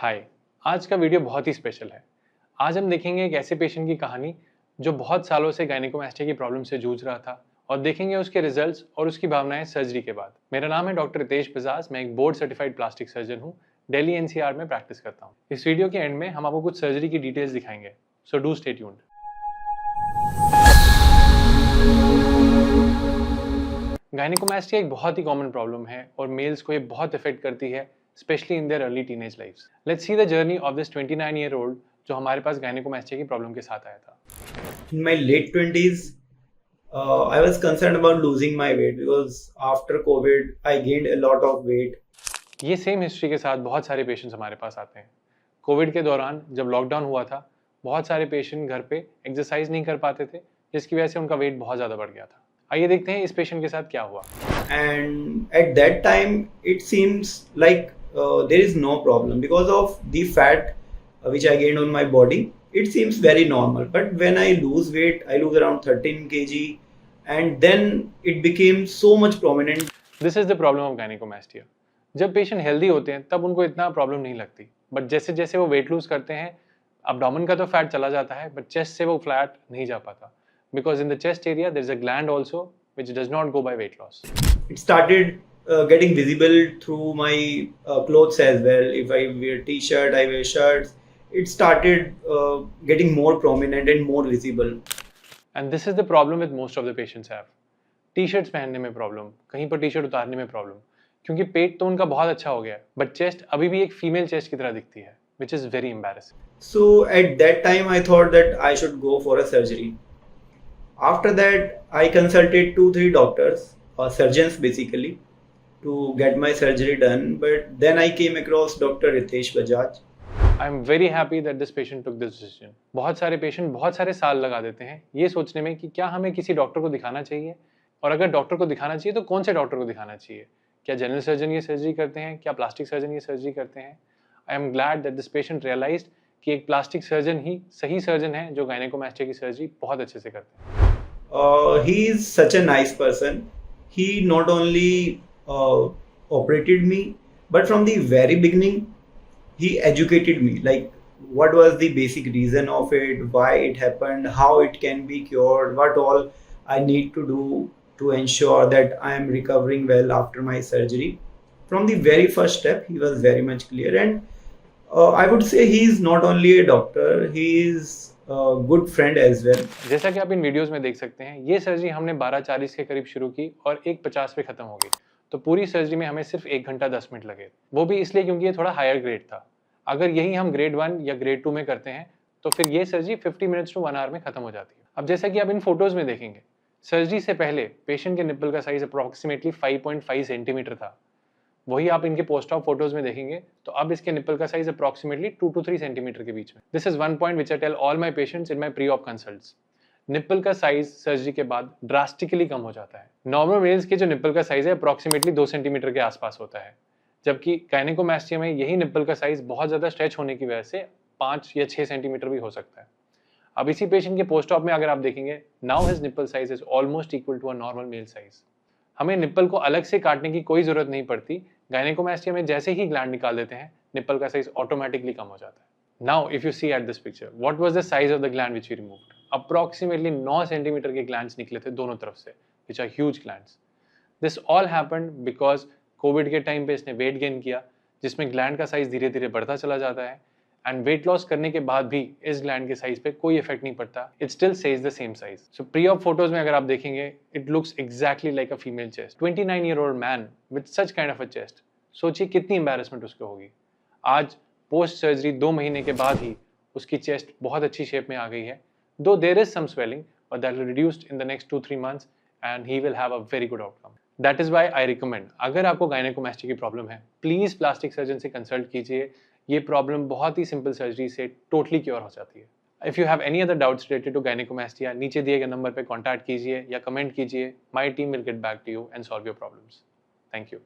हाय। आज का वीडियो बहुत ही स्पेशल है। आज हम देखेंगे एक ऐसे पेशेंट की कहानी जो बहुत सालों से गायनेकोमास्टिया की प्रॉब्लम से जूझ रहा था और देखेंगे उसके रिजल्ट्स और उसकी भावनाएं सर्जरी के बाद। मेरा नाम है डॉक्टर रितेश बजाज। मैं एक बोर्ड सर्टिफाइड प्लास्टिक सर्जन हूँ। दिल्ली एनसीआर में प्रैक्टिस करता हूँ। इस वीडियो के एंड में हम आपको कुछ सर्जरी की डिटेल्स दिखाएंगे, सो डू स्टे ट्यून्ड। गायनेकोमास्टिया एक बहुत ही कॉमन प्रॉब्लम है और मेल्स को ये बहुत इफेक्ट करती है, especially in their early teenage lifes. Let's see the journey of this 29-year-old जो हमारे पास गायनेकोमास्टिया की प्रॉब्लम के साथ आया था। In my late 20s, I was concerned about losing my weight because after COVID, I gained a lot of weight. ये same history के साथ बहुत सारे पेशेंट्स हमारे पास आते हैं। कोविड के दौरान जब लॉकडाउन हुआ था, बहुत सारे पेशेंट घर पे एक्सरसाइज नहीं कर पाते थे, जिसकी वजह से उनका वेट बहुत ज़्यादा बढ़ गया था। आइए देखते हैं इस पेशेंट के साथ क्या हुआ। And at that time, it seems like there is no problem because of the fat which I gained on my body. It seems very normal. But when I lose weight, I lose around 13 kg, and then it became so much prominent. This is the problem of gynaecomastia. जब patient healthy होते हैं तब उनको इतना problem नहीं लगती, but जैसे जैसे वो वेट लूज करते हैं, अब्डोमेन का तो फैट चला जाता है बट चेस्ट से वो फ्लैट नहीं जा पाता, because in the chest area there is a gland also which does not go by weight loss. It started getting visible through my clothes as well. If I wear t-shirt, I wear shirts. It started getting more prominent and more visible. And this is the problem with most of the patients have. T shirts पहनने में problem, कहीं पर T shirt उतारने में problem, क्योंकि पेट तो उनका बहुत अच्छा हो गया है बट चेस्ट अभी भी एक फीमेल चेस्ट की तरह दिखती है, which is very embarrassing. So at that time, I thought that I should go for a surgery. After that, I consulted 2-3 doctors, surgeons basically, to get my surgery done. But then I came across Dr. Ritesh Bajaj. I am very happy that this patient took this decision. बहुत सारे patient बहुत सारे साल लगा देते हैं ये सोचने में कि क्या हमें किसी डॉक्टर को दिखाना चाहिए, और अगर डॉक्टर को दिखाना चाहिए तो कौन से डॉक्टर को दिखाना चाहिए। क्या जनरल सर्जन ये सर्जरी करते हैं, क्या प्लास्टिक सर्जन ये सर्जरी करते हैं। I am glad that this patient realised कि एक प्लास्टिक सर्जन ही सही सर्जन है जो गायनेकोमास्टिया की सर्जरी बहुत अच्छे से करते हैं। He is such a nice person. He not only operated me, but from the very beginning, he educated me. Like, what was the basic reason of it, why it happened, how it can be cured, what all I need to do to ensure that I am recovering well after my surgery. From the very first step, he was very much clear. And I would say he is not only a doctor, he is a good friend as well. जैसा कि आप इन videos में देख सकते हैं, ये surgery हमने 12:40 के करीब शुरू की और 1:50 पे खत्म हो गई। तो पूरी सर्जरी में हमें सिर्फ 1 घंटा 10 मिनट लगे, वो भी इसलिए क्योंकि ये थोड़ा हायर ग्रेड था। अगर यही हम ग्रेड 1 या ग्रेड 2 में करते हैं तो फिर ये सर्जरी 50 मिनट्स टू 1 आवर में खत्म हो जाती है। अब जैसा कि आप इन फोटोज में देखेंगे, सर्जरी से पहले पेशेंट के निप्पल का साइज अप्रोक्सीमेटली 5.5 सेंटीमीटर था। वही आप इनके पोस्ट ऑप फोटोज में देखेंगे तो अब इसके निप्पल का साइज अप्रोक्सीमेटली 2 to 3 सेंटीमीटर के बीच में। This is one point which I tell all my patients in my pre op consults. Nipple का साइज सर्जरी के बाद ड्रास्टिकली कम हो जाता है। नॉर्मल मेल्स के जो निप्पल का साइज है अप्रोक्सीमेटली 2 सेंटीमीटर के आसपास होता है, जबकि गायनेकोमास्टिया में यही निप्पल का साइज बहुत ज्यादा स्ट्रेच होने की वजह से 5 या 6 सेंटीमीटर भी हो सकता है। अब इसी पेशेंट के पोस्ट ऑप में अगर आप देखेंगे, now his nipple size is almost equal to a normal male size. हमें निप्पल को अलग से काटने की कोई जरूरत नहीं पड़ती। गायनेकोमास्टिया में जैसे ही ग्लैंड निकाल देते हैं, निप्पल का साइज ऑटोमेटिकली कम हो जाता है। Now if you see at this picture, what was the size of the gland which we removed? Approximately 9 centimetre के ग्लैंड्स निकले थे दोनों तरफ से, which are huge glands. This all happened because covid के टाइम पे इसने वेट गेन किया, जिसमें ग्लैंड का साइज धीरे धीरे बढ़ता चला जाता है, एंड वेट लॉस करने के बाद भी इस ग्लैंड के साइज पे कोई इफेक्ट नहीं पड़ता। It still says the same size. So pre op photos में अगर आप देखेंगे, it looks exactly like a female chest. 29-year-old man with such kind of a chest, सोचिए कितनी एम्बैरेसमेंट उसको होगी। आज पोस्ट सर्जरी 2 महीने के बाद ही उसकी चेस्ट बहुत अच्छी शेप में आ गई है, though there is some swelling but that will reduced in the next 2-3 months and he will have a very good outcome. That is why I recommend, अगर आपको गायनेकोमास्टिया की प्रॉब्लम है, प्लीज प्लास्टिक सर्जन से consult कीजिए। ये problem बहुत ही simple surgery से टोटली क्योर हो जाती है। If you have any other doubts related to gynaecomastia, नीचे दिए गए नंबर पर कॉन्टैक्ट कीजिए या कमेंट कीजिए। My team will get back to you and solve your problems. Thank you.